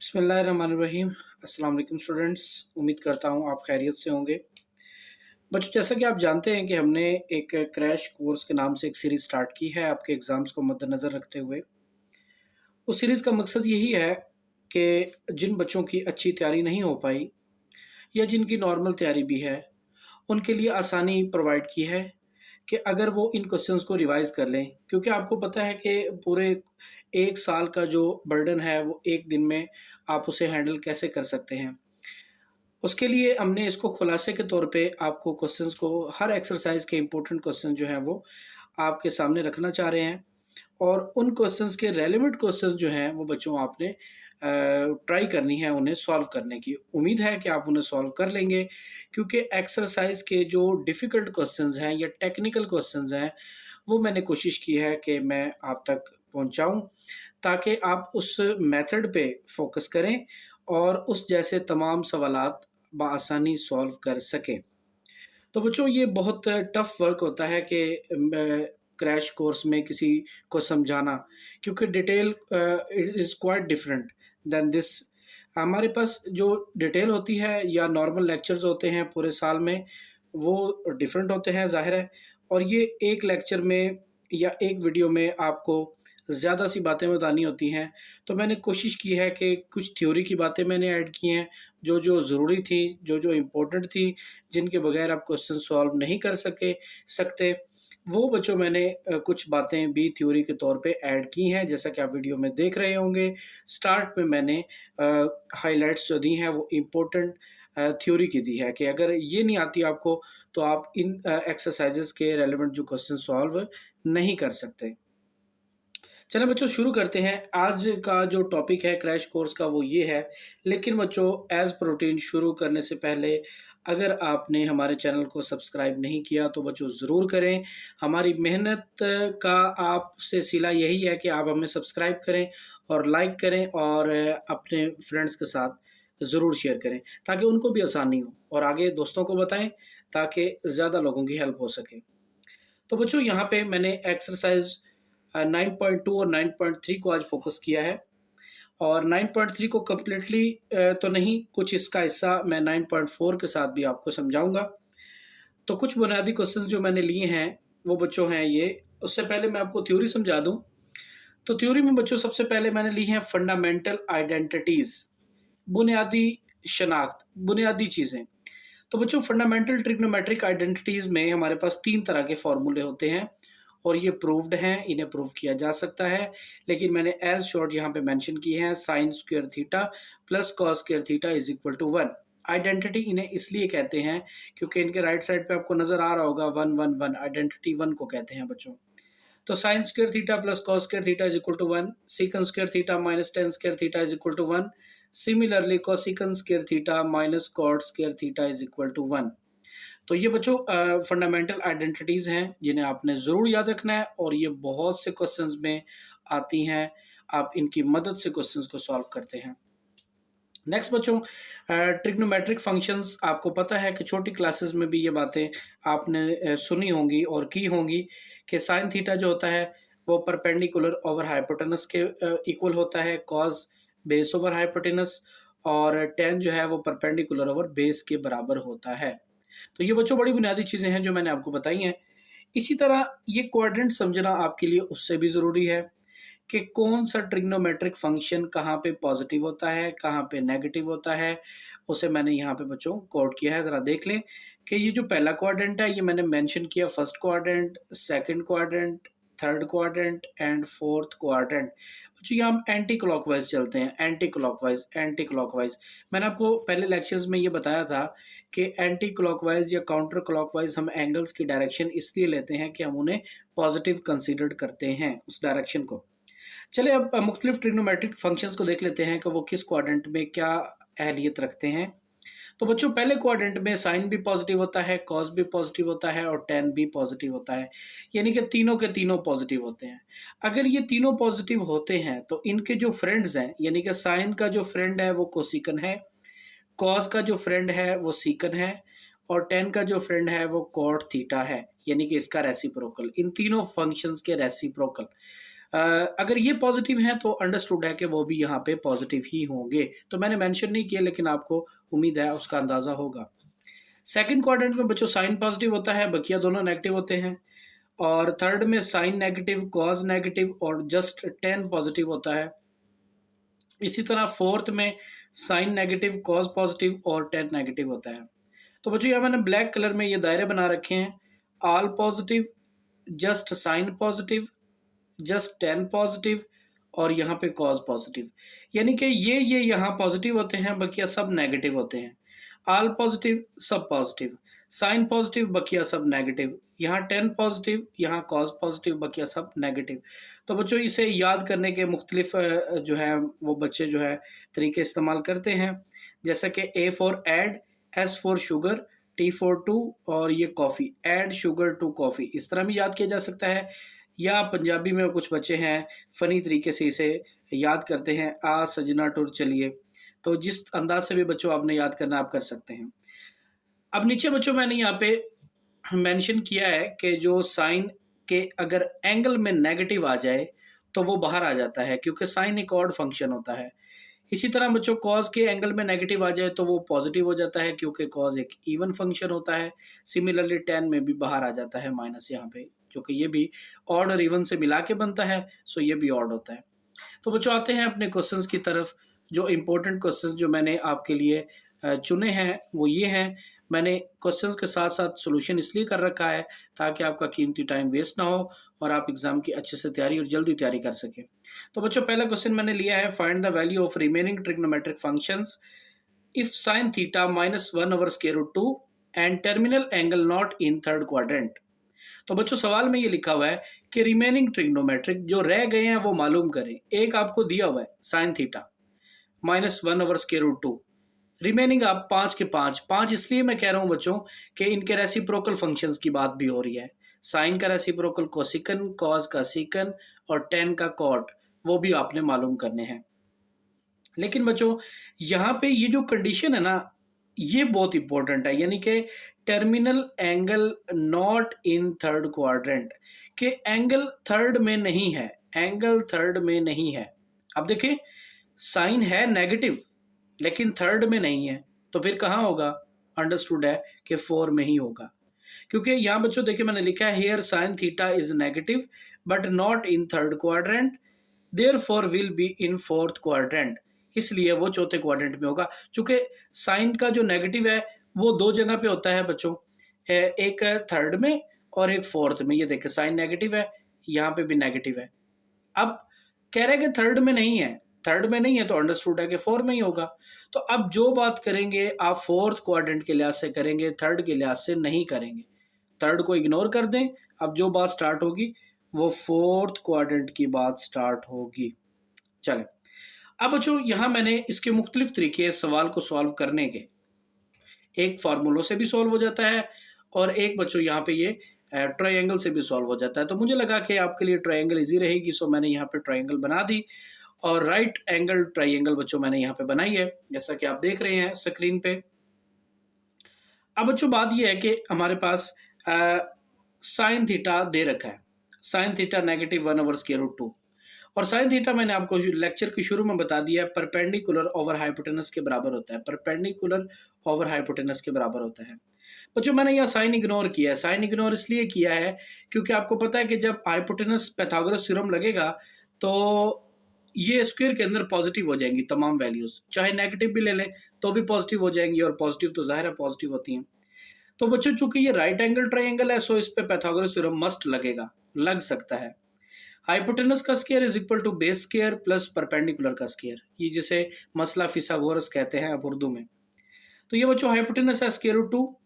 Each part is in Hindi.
बिस्मिल्लाहिर्रहमानिर्रहीम। अस्सलाम वालेकुम स्टूडेंट्स। उम्मीद करता हूँ आप खैरियत से होंगे। बच्चों, जैसा कि आप जानते हैं कि हमने एक क्रैश कोर्स के नाम से एक सीरीज़ स्टार्ट की है आपके एग्ज़ाम्स को मद्देनज़र रखते हुए। उस सीरीज़ का मकसद यही है कि जिन बच्चों की अच्छी तैयारी नहीं हो पाई या जिनकी नॉर्मल तैयारी भी है, उनके लिए आसानी प्रोवाइड की है कि अगर वो इन क्वेश्चंस को रिवाइज़ कर लें, क्योंकि आपको पता है कि पूरे 1 साल का जो बर्डन है वो 1 दिन में आप उसे हैंडल कैसे कर सकते हैं। उसके लिए हमने इसको खुलासे के तौर पे आपको क्वेश्चंस को हर एक्सरसाइज के इम्पोर्टेंट क्वेश्चन जो हैं वो आपके सामने रखना चाह रहे हैं, और उन क्वेश्चंस के रेलेवेंट क्वेश्चंस जो हैं वो बच्चों आपने ट्राई करनी है उन्हें सॉल्व करने की। उम्मीद है कि आप उन्हें सॉल्व कर लेंगे, क्योंकि एक्सरसाइज के जो डिफ़िकल्ट क्वेश्चंस हैं या टेक्निकल क्वेश्चंस हैं, वो मैंने कोशिश की है कि मैं आप तक पहुँचाऊँ, ताकि आप उस मेथड पे फ़ोकस करें और उस जैसे तमाम सवालात बआसानी सॉल्व कर सकें। तो बच्चों, ये बहुत टफ़ वर्क होता है कि क्रैश कोर्स में किसी को समझाना, क्योंकि detail it is quite different than this. हमारे पास जो डिटेल होती है या नॉर्मल लेक्चर्स होते हैं पूरे साल में, वो डिफरेंट होते हैं, ज़ाहिर है। और ये एक लेक्चर में या एक वीडियो में आपको ज़्यादा सी बातें बतानी होती हैं। तो मैंने कोशिश की है कि कुछ थ्योरी की बातें मैंने ऐड की हैं, जो ज़रूरी थी, जो इम्पोर्टेंट थी, जिनके बगैर आप क्वेश्चन सॉल्व नहीं कर सकते, वो बच्चों मैंने कुछ बातें भी थ्योरी के तौर पे ऐड की हैं, जैसा कि आप वीडियो में देख रहे होंगे। स्टार्ट में मैंने हाइलाइट्स जो दी हैं वो इम्पोर्टेंट थ्योरी की दी है कि अगर ये नहीं आती आपको, तो आप इन एक्सरसाइज़ेज़ के रेलेवेंट जो क्वेश्चन सॉल्व नहीं कर सकते। चलें बच्चों, शुरू करते हैं। आज का जो टॉपिक है क्रैश कोर्स का वो ये है। लेकिन बच्चों, एज़ पर रूटीन शुरू करने से पहले अगर आपने हमारे चैनल को सब्सक्राइब नहीं किया तो बच्चों ज़रूर करें। हमारी मेहनत का आपसे सिला यही है कि आप हमें सब्सक्राइब करें और लाइक करें और अपने फ्रेंड्स के साथ ज़रूर शेयर करें, ताकि उनको भी आसानी हो, और आगे दोस्तों को बताएँ ताकि ज़्यादा लोगों की हेल्प हो सके। तो बच्चों, यहाँ पे मैंने एक्सरसाइज 9.2 और 9.3 को आज फोकस किया है, और 9.3 को कम्प्लीटली तो नहीं, कुछ इसका हिस्सा मैं 9.4 के साथ भी आपको समझाऊंगा। तो कुछ बुनियादी क्वेश्चंस जो मैंने लिए हैं वो बच्चों हैं ये। उससे पहले मैं आपको थ्योरी समझा दूं। तो थ्योरी में बच्चों सबसे पहले मैंने ली हैं फंडामेंटल आइडेंटिटीज, बुनियादी शनाख्त, बुनियादी चीज़ें। तो बच्चों, फंडामेंटल ट्रिग्नोमेट्रिक आइडेंटिटीज़ में हमारे पास 3 तरह के फॉर्मूले होते हैं, और ये प्रूव्ड हैं, इन्हें प्रूव किया जा सकता है। लेकिन मैंने एज शॉर्ट यहाँ पे मेंशन किए हैं, sine square theta plus cos square theta is equal to 1। Identity इन्हें इसलिए कहते हैं क्योंकि इनके राइट साइड पे आपको नजर आ रहा होगा 1 1 1, आइडेंटिटी 1 को कहते हैं बच्चों। तो sine square theta plus cos square theta is equal to 1, secant square theta minus tan square theta is equal to 1। Similarly cosecant square theta minus cot square theta is equal to 1। तो ये बच्चों फंडामेंटल आइडेंटिटीज हैं जिन्हें आपने ज़रूर याद रखना है, और ये बहुत से क्वेश्चंस में आती हैं। आप इनकी मदद से क्वेश्चंस को सॉल्व करते हैं। नेक्स्ट बच्चों, ट्रिग्नोमेट्रिक फंक्शंस, आपको पता है कि छोटी क्लासेस में भी ये बातें आपने सुनी होंगी और की होंगी कि साइन थीटा जो होता है वो परपेंडिकुलर ओवर हाइपोटेनस के इक्वल होता है, कॉस बेस ओवर हाइपोटेनस, और टेन जो है वो परपेंडिकुलर ओवर बेस के बराबर होता है। तो ये बच्चों बड़ी बुनियादी चीज़ें हैं जो मैंने आपको बताई हैं। इसी तरह ये क्वाड्रेंट समझना आपके लिए उससे भी ज़रूरी है कि कौन सा ट्रिग्नोमेट्रिक फंक्शन कहाँ पे पॉजिटिव होता है, कहाँ पे नेगेटिव होता है, उसे मैंने यहाँ पे बच्चों कोड किया है। ज़रा देख लें कि ये जो पहला क्वाड्रेंट है ये मैंने मेंशन किया, first quadrant, second quadrant, third quadrant and fourth quadrant. बच्चों, ये हम एंटी क्लॉकवाइज चलते हैं, एंटी क्लॉकवाइज। मैंने आपको पहले लेक्चर्स में ये बताया था कि एंटी क्लॉकवाइज या काउंटर क्लॉकवाइज हम एंगल्स की डायरेक्शन इसलिए लेते हैं कि हम उन्हें पॉजिटिव कंसीडर करते हैं, उस डायरेक्शन को। चलिए अब मुख्तलिफ ट्रिग्नोमेट्रिक फंक्शंस को देख लेते हैं कि वो किस क्वाड्रेंट में क्या अहलियत रखते हैं। तो बच्चों, पहले क्वाड्रेंट में साइन भी पॉजिटिव होता है, कॉस भी पॉजिटिव होता है और टेन भी पॉजिटिव होता है, यानी कि तीनों के तीनों पॉजिटिव होते हैं। अगर ये तीनों पॉजिटिव होते हैं तो इनके जो फ्रेंड्स हैं, यानी कि साइन का जो फ्रेंड है वो कोसिकन है, कॉस का जो फ्रेंड है वो सीकन है, और टेन का जो फ्रेंड है वो कॉट थीटा है, यानी कि इसका रेसिप्रोकल, इन तीनों फंक्शंस के रेसिप्रोकल। अगर ये पॉजिटिव हैं तो अंडरस्टूड है कि वो भी यहाँ पे पॉजिटिव ही होंगे। तो मैंने मेंशन नहीं किया, लेकिन आपको उम्मीद है उसका अंदाज़ा होगा। सेकंड क्वाड्रेंट में बच्चों साइन पॉजिटिव होता है, बकिया दोनों नेगेटिव होते हैं। और थर्ड में साइन नेगेटिव, कॉज नेगेटिव और जस्ट टेन पॉजिटिव होता है। इसी तरह फोर्थ में साइन नेगेटिव, कॉज पॉजिटिव और टेन नेगेटिव होता है। तो बच्चों यहाँ मैंने ब्लैक कलर में ये दायरे बना रखे हैं। All positive, just sine positive, just tan positive और यहाँ पे कॉज पॉजिटिव। यानी कि ये यहाँ पॉजिटिव होते हैं, बकिया सब नेगेटिव होते हैं। ऑल पॉजिटिव, सब पॉजिटिव, साइन पॉजिटिव, बकिया सब नेगेटिव, यहाँ टेन पॉजिटिव, यहाँ कॉज पॉजिटिव, बकिया सब नेगेटिव। तो बच्चों इसे याद करने के मुख्तलिफ जो है वो बच्चे जो है तरीके इस्तेमाल करते हैं, जैसे कि A for add, S for sugar, T for to और ये coffee, add sugar to coffee, इस तरह भी याद किया जा सकता है। या पंजाबी में कुछ बच्चे हैं फ़नी तरीके से इसे याद करते हैं, आ सजना टुर चलिए। तो जिस अंदाज से भी बच्चों आपने याद करना आप कर सकते हैं। अब नीचे बच्चों मैंने यहाँ पे मेंशन किया है कि जो साइन के अगर एंगल में नेगेटिव आ जाए तो वो बाहर आ जाता है, क्योंकि साइन एक ऑड फंक्शन होता है। इसी तरह बच्चों कॉज के एंगल में नेगेटिव आ जाए तो वो पॉजिटिव हो जाता है, क्योंकि कॉज एक इवन फंक्शन होता है। सिमिलरली टेन में भी बाहर आ जाता है माइनस यहाँ पे, जो कि ये भी ऑड और इवन से मिला के बनता है, सो ये भी ऑड होता है। तो बच्चों आते हैं अपने क्वेश्चंस की तरफ। जो इम्पोर्टेंट क्वेश्चंस जो मैंने आपके लिए चुने हैं वो ये हैं। मैंने क्वेश्चंस के साथ साथ सॉल्यूशन इसलिए कर रखा है ताकि आपका कीमती टाइम वेस्ट ना हो और आप एग्जाम की अच्छे से तैयारी और जल्दी तैयारी कर सकें। तो बच्चों पहला क्वेश्चन मैंने लिया है, find the value of remaining trigonometric functions if sine theta minus one over square root two and terminal angle not in third quadrant. तो बच्चों सवाल में ये लिखा हुआ है कि रिमेनिंग ट्रिग्नोमेट्रिक जो रह गए हैं वो मालूम करें। एक आपको दिया हुआ है sine theta minus one over square root two, remaining आप पाँच के पाँच, पाँच इसलिए मैं कह रहा हूँ बच्चों कि इनके रेसिप्रोकल फंक्शंस की बात भी हो रही है। साइन का रेसिप्रोकल कोसिकन, कॉस का सीकन और टेन का कॉट, वो भी आपने मालूम करने हैं। लेकिन बच्चों यहाँ पे ये जो कंडीशन है ना ये बहुत इंपॉर्टेंट है, यानी कि terminal angle not in third quadrant, के एंगल थर्ड में नहीं है, एंगल थर्ड में नहीं है। अब देखें साइन है नेगेटिव लेकिन थर्ड में नहीं है, तो फिर कहाँ होगा? अंडरस्टूड है कि फोर में ही होगा, क्योंकि यहाँ बच्चों देखिए मैंने लिखा है here sine theta is negative but not in third quadrant, therefore will be in fourth quadrant, इसलिए वो चौथे क्वाड्रेंट में होगा। चूंकि साइन का जो नेगेटिव है वो दो जगह पे होता है बच्चों, एक थर्ड में और एक फोर्थ में। ये देखिए साइन नेगेटिव है, यहाँ पे भी नेगेटिव है। अब कह रहे हैं कि थर्ड में नहीं है, थर्ड में नहीं है तो अंडरस्टूड है कि फोर में ही होगा। तो अब जो बात करेंगे आप फोर्थ क्वाड्रेंट के लिहाज से करेंगे, थर्ड के लिहाज से नहीं करेंगे। थर्ड को इग्नोर कर दें, अब जो बात स्टार्ट होगी वो फोर्थ क्वाड्रेंट की बात स्टार्ट होगी। चले अब बच्चों यहाँ मैंने इसके मुख्तलिफ तरीके सवाल को सॉल्व करने के, एक फार्मूलों से भी सॉल्व हो जाता है और एक बच्चों यहाँ पे ये ट्रायंगल से भी सॉल्व हो जाता है। तो मुझे लगा कि आपके लिए ट्रायंगल इजी रहेगी, सो मैंने यहाँ पे ट्रायंगल बना दी और राइट एंगल ट्रायंगल बच्चों मैंने यहाँ पे बनाई है, जैसा कि आप देख रहे हैं स्क्रीन पे। अब बच्चों बात ये है कि हमारे पास साइन थीटा दे रखा है, sine theta negative one over square root two, और साइन थीटा मैंने आपको लेक्चर के शुरू में बता दिया है परपेंडिकुलर ओवर हाइपोटेनस के बराबर होता है, परपेंडिकुलर ओवर हाइपोटेनस के बराबर होता है। बच्चों मैंने यहाँ साइन इग्नोर किया है, साइन इग्नोर इसलिए किया है क्योंकि आपको पता है कि जब हाइपोटेनस पैथागोरस थ्योरम लगेगा तो ये स्क्वायर के अंदर पॉजिटिव हो जाएंगी तमाम वैल्यूज, चाहे नेगेटिव भी ले लें तो भी पॉजिटिव हो जाएंगी, और पॉजिटिव तो जाहिर है पॉजिटिव होती हैं। तो बच्चों चूंकि ये राइट एंगल ट्रायंगल है सो इस पे पैथागोरस थ्योरम मस्ट लगेगा, लग सकता है। हाइपोटेनस का square is equal to base square plus perpendicular का स्क्वायर, ये जिसे मसला फिसागोरस कहते हैं अब उर्दू में। तो ये बच्चों हाइपोटेनस है स्क्वायर रूट टू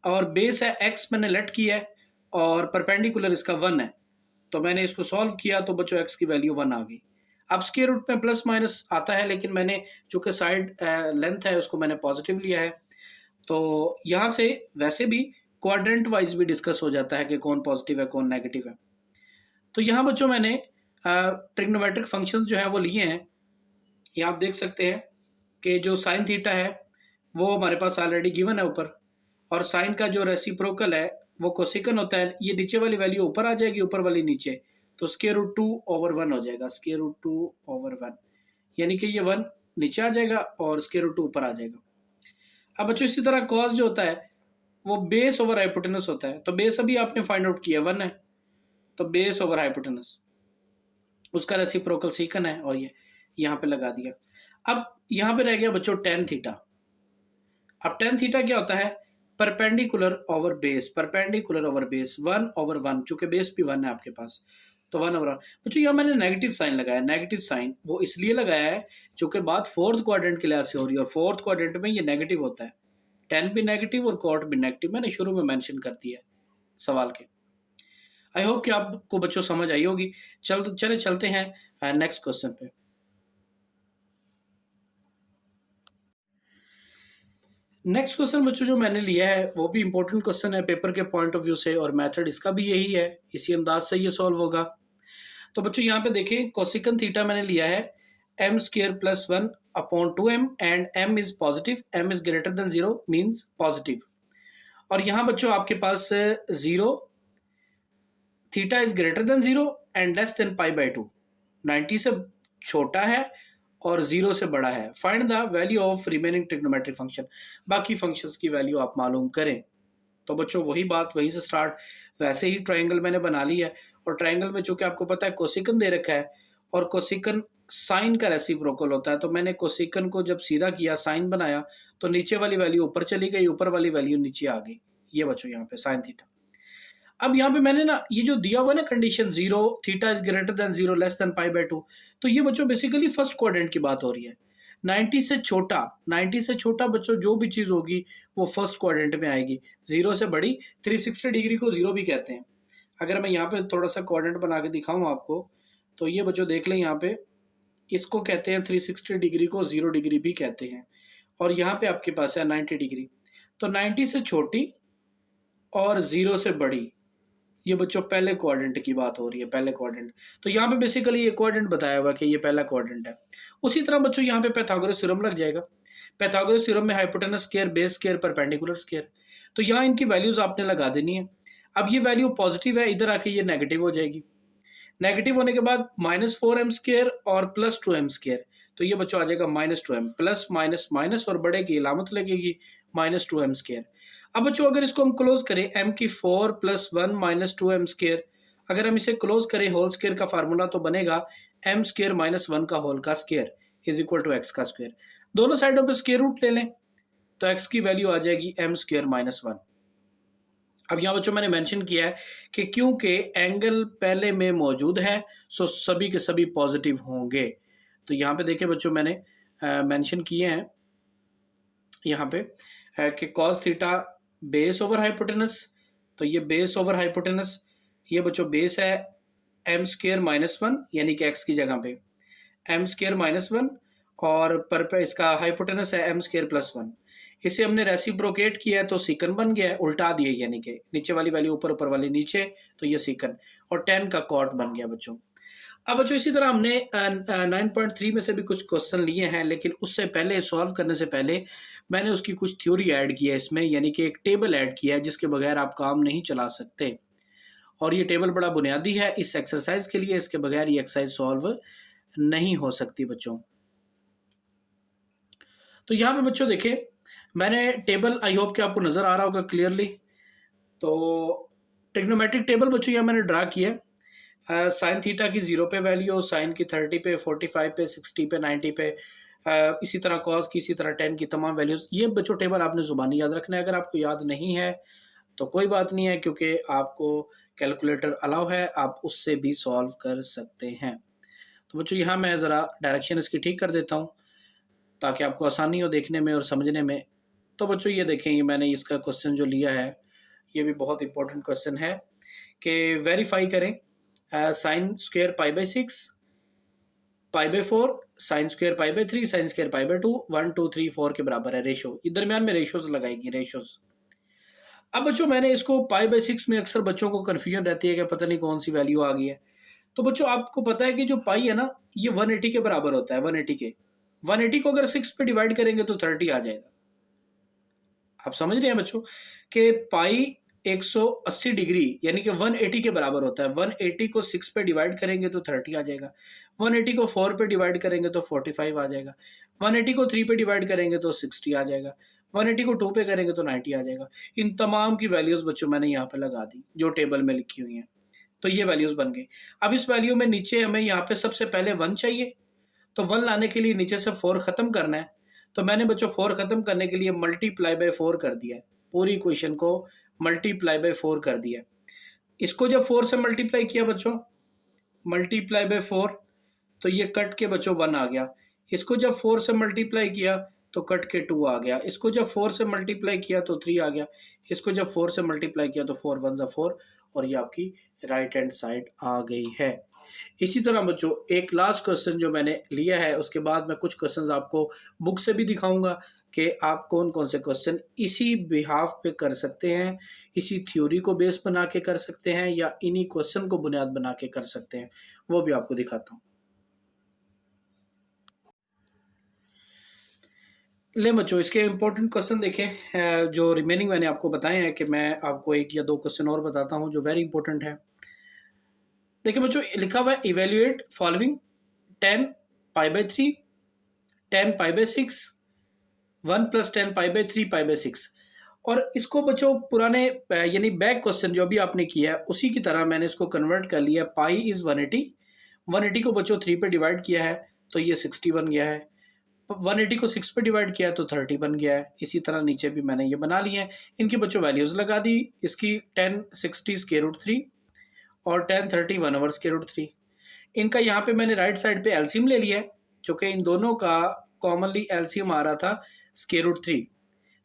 और बेस है एक्स, मैंने लेट किया है और परपेंडिकुलर इसका वन है, तो मैंने इसको सॉल्व किया तो बच्चों एक्स की वैल्यू वन आ गई। अब स्क्वायर रूट में प्लस माइनस आता है, लेकिन मैंने चूंकि साइड लेंथ है उसको मैंने पॉजिटिव लिया है, तो यहाँ से वैसे भी क्वाड्रेंट वाइज भी डिस्कस हो जाता है कि कौन पॉजिटिव है कौन नेगेटिव है। तो यहाँ बच्चों मैंने ट्रिग्नोमेट्रिक फंक्शंस जो है वो लिए हैं। यहाँ आप देख सकते हैं कि जो साइन थीटा है वो हमारे पास ऑलरेडी गिवन है ऊपर, और साइन का जो रेसिप्रोकल है वो कोसिकन होता है, ये नीचे वाली वैल्यू ऊपर आ जाएगी ऊपर वाली नीचे, तो स्क्वायर रूट 2/1 हो जाएगा, स्क्वायर रूट 2/1, यानी कि ये 1 नीचे आ जाएगा और स्क्वायर रूट 2 ऊपर आ जाएगा। अब बच्चों इसी तरह कॉस जो होता है वो बेस ओवर हाइपोटेनस होता है, तो बेस अभी आपने फाइंड आउट किया 1 है, तो बेस ओवर हाइपोटेनस, उसका रेसिप्रोकल सीकन है, और ये यहाँ पे लगा दिया। अब यहाँ पे रह गया बच्चों टेन थीटा। अब टेन थीटा क्या होता है, perpendicular over base, perpendicular over base 1/1, चूंकि बेस भी 1 है आपके पास, तो 1/1। बच्चों यहाँ मैंने नेगेटिव साइन लगाया, नेगेटिव साइन वो इसलिए लगाया है चूंकि बात फोर्थ क्वाड्रेंट के लिहाज से हो रही है, और फोर्थ क्वाड्रेंट में ये नेगेटिव होता है, टेन भी नेगेटिव और कॉट भी नेगेटिव, मैंने शुरू में मेंशन कर दिया है सवाल के। आई होप कि आपको बच्चों समझ आई होगी। चलते हैं नेक्स्ट क्वेश्चन पे। नेक्स्ट क्वेश्चन बच्चों जो मैंने लिया है वो भी इंपॉर्टेंट क्वेश्चन है पेपर के पॉइंट ऑफ व्यू से, और मेथड इसका भी यही है, इसी अंदाज से ये सॉल्व होगा। तो बच्चों यहाँ पे देखें, कोसिकन थीटा मैंने लिया है m²+1/2m and m is positive, m is greater than 0 means positive. और यहाँ बच्चों आपके पास 0, theta is greater than 0 and less than π/2, 90 से छोटा है और 0 से बड़ा है। Find the value of remaining trigonometric function, बाकी फंक्शंस की वैल्यू आप मालूम करें। तो बच्चों वही बात वहीं से स्टार्ट, वैसे ही ट्रायंगल मैंने बना लिया है, और ट्रायंगल में चूंकि आपको पता है कोसिकन दे रखा है, और कोसिकन साइन का रेसिप्रोकल होता है, तो मैंने कोसिकन को जब सीधा किया, साइन बनाया, तो नीचे वाली वैल्यू ऊपर चली गई, ऊपर वाली वैल्यू नीचे आ गई। ये बच्चों यहाँ पे साइन थीटा। अब यहाँ पे मैंने ना ये जो दिया हुआ ना condition 0, theta is greater than 0 less than π/2, तो ये बच्चों बेसिकली फर्स्ट क्वाड्रेंट की बात हो रही है। 90 से छोटा, 90 से छोटा बच्चों जो भी चीज होगी वो फर्स्ट क्वाड्रेंट में आएगी, 0 से बड़ी। 360 डिग्री को 0 भी कहते हैं। अगर मैं यहाँ पे थोड़ा सा क्वाड्रेंट बना के दिखाऊं आपको, तो ये बच्चों देख लें, यहाँ पे इसको कहते हैं 360 डिग्री को 0 डिग्री भी कहते हैं, और यहाँ पे आपके पास है 90 डिग्री। तो 90 से छोटी और 0 से बड़ी, ये बच्चों पहले क्वाड्रेंट की बात हो रही है, पहले क्वाड्रेंट। तो यहाँ पे बेसिकली ये क्वाड्रेंट बताया हुआ कि ये पहला क्वाड्रेंट है। उसी तरह बच्चों यहाँ पे पाइथागोरस थ्योरम लग जाएगा। पाइथागोरस थ्योरम में hypotenuse square, base square, perpendicular square, तो यहाँ इनकी वैल्यूज आपने लगा देनी है। अब ये वैल्यू पॉजिटिव है, इधर आके ये नेगेटिव हो जाएगी। नेगेटिव होने के बाद -4m² और +2m², तो ये बच्चों आ जाएगा -2m, प्लस माइनस माइनस और बड़े की अलामत लगेगी -2m²। अब बच्चों अगर इसको हम क्लोज करें, m⁴ + 1 - 2m², अगर हम इसे क्लोज करें होल स्क्वायर का फार्मूला तो बनेगा m² - 1 का होल का square is equal to x का स्क्वायर। दोनों साइडों पे स्क्वायर रूट ले लें, तो x की वैल्यू आ जाएगी m² - 1। अब यहाँ बच्चों मैंने मेंशन किया है कि क्योंकि एंगल पहले में मौजूद है, सो सभी के सभी पॉजिटिव होंगे। तो यहाँ पे देखिए बच्चों मैंने मेंशन किए हैं यहाँ पे कि cos theta base over hypotenuse, तो ये बेस ओवर हाइपोटेनस, ये बच्चों बेस है m² - 1, यानी कि x की जगह पे m² - 1, और पर इसका हाइपोटेनस है m² + 1। इसे हमने रेसिप्रोकेट किया है तो सीकन बन गया है, उल्टा दिए, यानी कि नीचे वाली वैल्यू ऊपर, ऊपर वाली नीचे, तो ये सीकन, और 10 का कॉट बन गया बच्चों। अब बच्चों इसी तरह हमने 9.3 में से भी कुछ क्वेश्चन लिए हैं, लेकिन उससे पहले, सॉल्व करने से पहले मैंने उसकी कुछ थ्योरी ऐड की है इसमें, यानी कि एक टेबल ऐड किया है जिसके बगैर आप काम नहीं चला सकते, और ये टेबल बड़ा बुनियादी है इस एक्सरसाइज के लिए, इसके बगैर ये एक्सरसाइज सॉल्व नहीं हो सकती बच्चों। तो यहाँ पे बच्चों देखें, मैंने टेबल, आई होप कि आपको नज़र आ रहा होगा क्लियरली। तो ट्रिग्नोमेट्रिक टेबल बच्चों यहाँ मैंने ड्रा किया है। साइन थीटा की 0 पे वैल्यू, साइन की 30 पे, 45 पे, 60 पे, 90 पे, इसी तरह कॉस की, इसी तरह 10 की तमाम वैल्यूज़। ये बच्चों टेबल आपने ज़ुबानी याद रखना है। अगर आपको याद नहीं है तो कोई बात नहीं है, क्योंकि आपको कैलकुलेटर अलाउ है, आप उससे भी सॉल्व कर सकते हैं। तो बच्चों यहाँ मैं ज़रा डायरेक्शन इसकी ठीक कर देता हूँ ताकि आपको आसानी हो देखने में और समझने में। तो बच्चों ये देखें, ये मैंने इसका क्वेश्चन जो लिया है ये भी बहुत इंपॉर्टेंट क्वेश्चन है कि वेरीफाई करें sin² π/6, π/4, sin² π/3, sin² π/2, 1 2 3 4 के बराबर है रेशो, इस दरमियान में रेशोज लगाएगी, रेशोज। अब बच्चों मैंने इसको π/6 में अक्सर बच्चों को कन्फ्यूजन रहती है कि पता नहीं कौन सी वैल्यू आ गई है। तो बच्चों आपको पता है कि जो पाई है ना, ये 180 के बराबर होता है, 180 के। 180 को अगर 6 पे डिवाइड करेंगे तो 30 आ जाएगा। आप समझ रहे हैं बच्चों कि पाई 180 डिग्री यानी कि 180 के बराबर होता है। 180 को 6 पे डिवाइड करेंगे तो 30 आ जाएगा। 180 को 4 पे डिवाइड करेंगे तो 45 आ जाएगा। 180 को 3 पे डिवाइड करेंगे तो 60 आ जाएगा। 180 को 2 पे करेंगे तो 90 आ जाएगा। इन तमाम की वैल्यूज बच्चों मैंने यहाँ पे लगा दी जो टेबल में लिखी हुई हैं। तो ये वैल्यूज बन गई। अब इस वैल्यू में नीचे हमें यहाँ पे सबसे पहले 1 चाहिए, तो 1 लाने के लिए नीचे से 4 खत्म करना है। तो मैंने बच्चों 4 खत्म करने के लिए मल्टीप्लाई बाय 4 कर दिया है। पूरी इक्वेशन को मल्टीप्लाई बाय 4 कर दिया। इसको जब 4 से मल्टीप्लाई किया बच्चों, मल्टीप्लाई बाय 4, तो ये कट के बच्चों 1 आ गया। इसको जब 4 से मल्टीप्लाई किया तो कट के 2 आ गया। इसको जब 4 से मल्टीप्लाई किया तो 3 आ गया। इसको जब 4 से मल्टीप्लाई किया तो 4 1 जा 4, और ये आपकी राइट हैंड साइड आ गई है। इसी तरह बच्चों एक लास्ट क्वेश्चन जो मैंने लिया है, उसके बाद मैं कुछ क्वेश्चंस आपको बुक से भी दिखाऊंगा कि आप कौन कौन से क्वेश्चन इसी बिहाफ पे कर सकते हैं, इसी थ्योरी को बेस बना के कर सकते हैं, या इन्हीं क्वेश्चन को बुनियाद बना के कर सकते हैं, वो भी आपको दिखाता हूँ। ले बच्चों इसके इंपॉर्टेंट क्वेश्चन देखें। जो रिमेनिंग मैंने आपको बताए हैं कि मैं आपको एक या दो क्वेश्चन और बताता हूँ जो वेरी इंपॉर्टेंट है। देखिए बच्चों लिखा हुआ है evaluate following 10 pi by 3, 10 pi by 6, 1 plus 10 pi by 3 pi by 6। और इसको बच्चों पुराने यानी बैक क्वेश्चन जो अभी आपने किया है उसी की तरह मैंने इसको कन्वर्ट कर लिया। पाई इज 180, 180 को बच्चों 3 पे डिवाइड किया है तो ये 60 बन गया है। 180 को 6 पे डिवाइड किया तो 30 बन गया है। इसी तरह नीचे भी मैंने ये बना लिए हैं। इनकी बच्चों वैल्यूज लगा दी। इसकी 10 60 स्क्वायर रूट 3 और 10 30 1 ओवर स्क्वायर रूट 3। इनका यहाँ पे मैंने राइट साइड पे एलसीएम ले लिया है, जो कि इन दोनों का कॉमनली एलसीएम आ रहा था स्क्वायर रूट 3।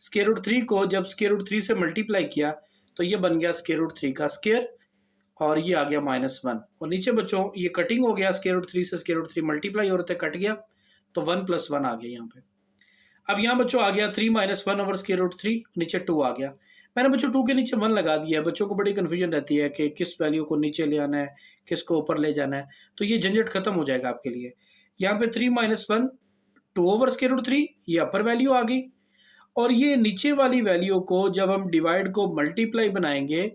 स्क्वायर रूट 3 को जब स्क्वायर रूट 3 से मल्टीप्लाई किया तो ये बन गया स्क्वायर रूट 3 का स्क्वायर, और ये आ गया -1। और नीचे बच्चों ये कटिंग हो गया, स्क्वायर रूट 3 से स्क्वायर रूट 3 मल्टीप्लाई हो रहे थे, कट गया तो 1 + 1 आ गया यहाँ पे। अब यहाँ बच्चों आ गया 3 - 1 ओवर स्क्वायर रूट 3, नीचे 2 आ गया। मैंने बच्चों 2 के नीचे 1 लगा दिया है। बच्चों को बड़ी कन्फ्यूजन रहती है कि किस वैल्यू को नीचे ले आना है, किसको ऊपर ले जाना है, तो ये झंझट खत्म हो जाएगा आपके लिए। यहाँ पे 3 - 1 2 ओवर स्क्वायर रूट 3, ये अपर वैल्यू आ गई। और ये नीचे वाली वैल्यू को जब हम डिवाइड को मल्टीप्लाई बनाएंगे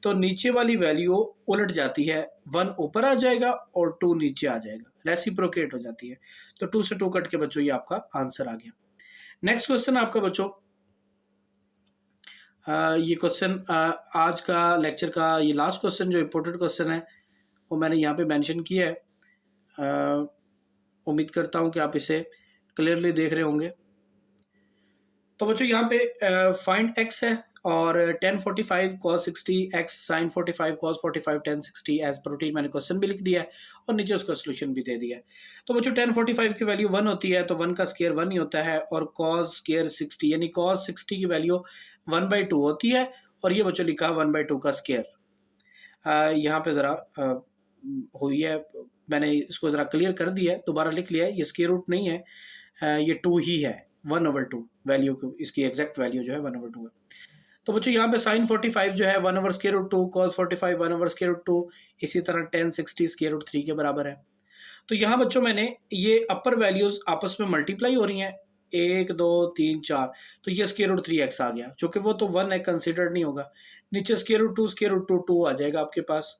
तो नीचे वाली वैल्यू उलट जाती है, 1 ऊपर आ जाएगा और 2 नीचे आ जाएगा, रेसिप्रोकेट हो जाती है। तो 2 से 2 कट के बच्चों ये आपका आंसर आ गया। नेक्स्ट क्वेश्चन आपका बच्चों, ये क्वेश्चन आज का लेक्चर का ये लास्ट क्वेश्चन जो इम्पोर्टेंट क्वेश्चन है वो मैंने यहाँ पे मेंशन किया है। उम्मीद करता हूँ कि आप इसे क्लियरली देख रहे होंगे। तो बच्चों यहाँ पे फाइंड एक्स है और tan 45 cos 60 x sin 45 cos 45 tan 60 as per routine मैंने क्वेश्चन भी लिख दिया है और नीचे उसका सोल्यूशन भी दे दिया है। तो बच्चों tan 45 की वैल्यू 1 होती है तो 1 का स्क्वायर 1 ही होता है, और cos स्क्वायर 60 यानी cos 60 की वैल्यू 1/2 होती है, और ये बच्चों लिखा 1/2 का स्क्वायर। यहाँ पे ज़रा हुई है, मैंने इसको ज़रा क्लियर कर दिया है, दोबारा लिख लिया है। ये स्क्वायर रूट नहीं है, ये 2 ही है, 1/2 वैल्यू को, इसकी एग्जैक्ट वैल्यू जो है 1/2 है। तो बच्चों यहाँ पे sin 45 जो है 1 over square root 2, cos 45 1 over square root 2, इसी तरह tan 60 स्क्वायर रूट 3 के बराबर है। तो यहाँ बच्चों मैंने ये अपर वैल्यूज आपस में मल्टीप्लाई हो रही हैं, 1 2 3 4, तो ये स्क्वायर रूट 3x आ गया, चूंकि वो तो 1 है, कंसिडर्ड नहीं होगा। नीचे स्क्वायर रूट 2 स्क्वायर रूट 2 2 आ जाएगा आपके पास।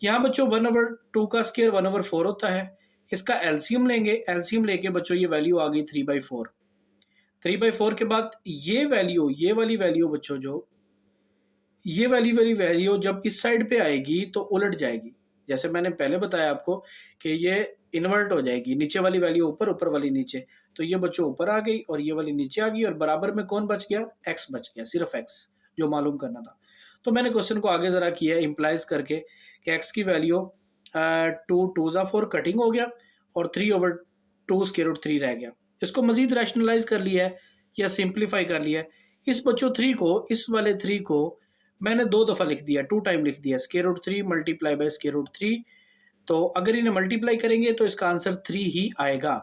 यहाँ बच्चों 1/2 का स्क्वायर 1/4 होता है। इसका एलसीएम लेंगे, एलसीएम लेके बच्चों ये वैल्यू आ गई 3/4। 3/4 के बाद ये वैल्यू, ये वाली वैल्यू बच्चों जो ये वाली वैल्यू जब इस साइड पे आएगी तो उलट जाएगी। जैसे मैंने पहले बताया आपको कि ये इन्वर्ट हो जाएगी, नीचे वाली वैल्यू ऊपर, ऊपर वाली नीचे। तो ये बच्चों ऊपर आ गई और ये वाली नीचे आ गई, और बराबर में कौन बच गया? एक्स बच गया, सिर्फ एक्स जो मालूम करना था। तो मैंने क्वेश्चन को आगे ज़रा किया इम्प्लाइज करके कि एक्स की वैल्यू 2 2 ज़ा 4 कटिंग हो गया और 3/2 स्क्वायर रूट 3 रह गया। इसको मजीद रैशनलाइज कर लिया है या सिंप्लीफाई कर लिया है। इस बच्चों 3 को, इस वाले 3 को मैंने 2 दफ़ा लिख दिया, 2 टाइम लिख दिया, square root 3 multiply by square root 3। तो अगर इन्हें मल्टीप्लाई करेंगे तो इसका आंसर 3 ही आएगा।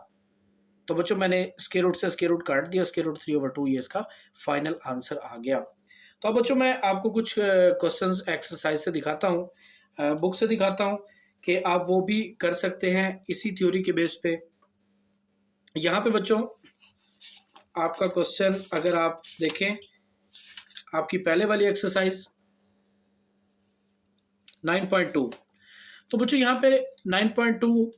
तो बच्चों मैंने स्क्वायर रूट से स्क्वायर रूट काट दिया, स्क्वायर रूट 3/2 ये इसका फाइनल आंसर आ गया। तो अब बच्चों मैं आपको कुछ क्वेश्चंस एक्सरसाइज से दिखाता हूँ, बुक से दिखाता हूँ कि आप वो भी कर सकते हैं इसी थ्योरी के बेस पे। यहाँ पे बच्चों आपका क्वेश्चन अगर आप देखें, आपकी पहले वाली एक्सरसाइज 9.2। तो बच्चों यहाँ पे 9.2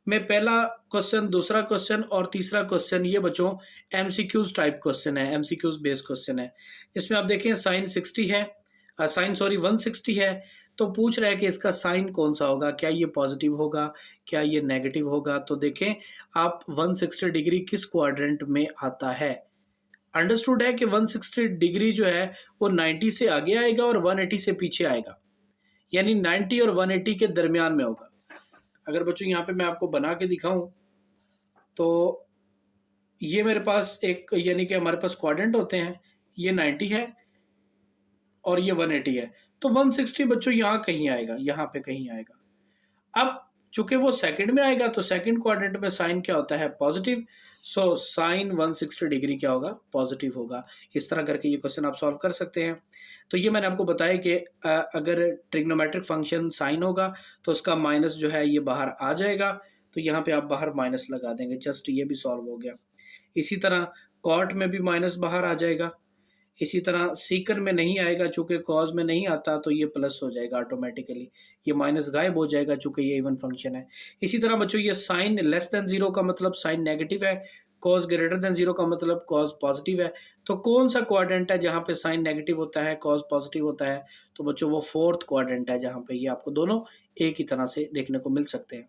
में पहला क्वेश्चन, दूसरा क्वेश्चन और तीसरा क्वेश्चन ये बच्चों एमसीक्यूज टाइप क्वेश्चन है, एमसीक्यूज बेस्ड क्वेश्चन है। इसमें आप देखें साइन 60 है, साइन सॉरी 160 है। तो पूछ रहा है कि इसका साइन कौन सा होगा, क्या ये पॉजिटिव होगा, क्या ये नेगेटिव होगा। तो देखें आप 160 डिग्री किस क्वाड्रेंट में आता है। अंडरस्टूड है कि 160 डिग्री जो है वो 90 से आगे आएगा और 180 से पीछे आएगा, यानी 90 और 180 के दरमियान में होगा। अगर बच्चों यहाँ पे मैं आपको बना के दिखाऊं तो ये मेरे पास एक, यानी कि हमारे पास क्वाड्रेंट होते हैं, ये 90 है और ये 180 है। तो 160 बच्चों यहाँ कहीं आएगा, यहाँ पे कहीं आएगा। अब चूंकि वो सेकंड में आएगा तो सेकंड क्वाड्रेंट में साइन क्या होता है, पॉजिटिव। सो साइन 160 डिग्री क्या होगा, पॉजिटिव होगा। इस तरह करके ये क्वेश्चन आप सॉल्व कर सकते हैं। तो ये मैंने आपको बताया कि अगर ट्रिग्नोमेट्रिक फंक्शन साइन होगा तो उसका माइनस जो है ये बाहर आ जाएगा, तो यहाँ पे आप बाहर माइनस लगा देंगे, जस्ट ये भी सॉल्व हो गया। इसी तरह कॉट में भी माइनस बाहर आ जाएगा। इसी तरह सीकर में नहीं आएगा, चूंकि कॉज में नहीं आता तो ये प्लस हो जाएगा ऑटोमेटिकली, ये माइनस गायब हो जाएगा चूंकि ये इवन फंक्शन है। इसी तरह बच्चों ये साइन लेस देन जीरो का मतलब साइन नेगेटिव है, कॉज ग्रेटर देन जीरो का मतलब कॉज पॉजिटिव है। तो कौन सा क्वाड्रेंट है जहाँ पे साइन नेगेटिव होता है, कॉज पॉजिटिव होता है। तो बच्चों वो फोर्थ क्वाड्रेंट है जहाँ पे ये आपको दोनों एक ही तरह से देखने को मिल सकते हैं।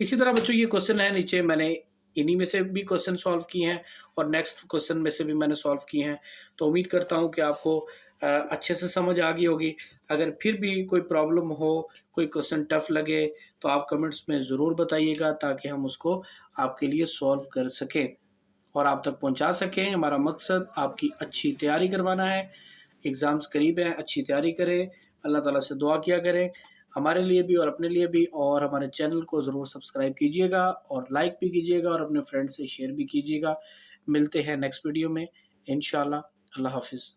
इसी तरह बच्चों ये क्वेश्चन है नीचे, मैंने इन्हीं में से भी क्वेश्चन सॉल्व किए हैं और नेक्स्ट क्वेश्चन में से भी मैंने सॉल्व किए हैं। तो उम्मीद करता हूँ कि आपको अच्छे से समझ आ गई होगी। अगर फिर भी कोई प्रॉब्लम हो, कोई क्वेश्चन टफ लगे तो आप कमेंट्स में ज़रूर बताइएगा, ताकि हम उसको आपके लिए सॉल्व कर सकें और आप तक पहुंचा सकें। हमारा मकसद आपकी अच्छी तैयारी करवाना है। एग्ज़ाम्स करीब हैं, अच्छी तैयारी करें, अल्लाह ताला से दुआ किया करें हमारे लिए भी और अपने लिए भी। और हमारे चैनल को ज़रूर सब्सक्राइब कीजिएगा और लाइक भी कीजिएगा और अपने फ्रेंड्स से शेयर भी कीजिएगा। मिलते हैं नेक्स्ट वीडियो में इंशाल्लाह। अल्लाह हाफिज़।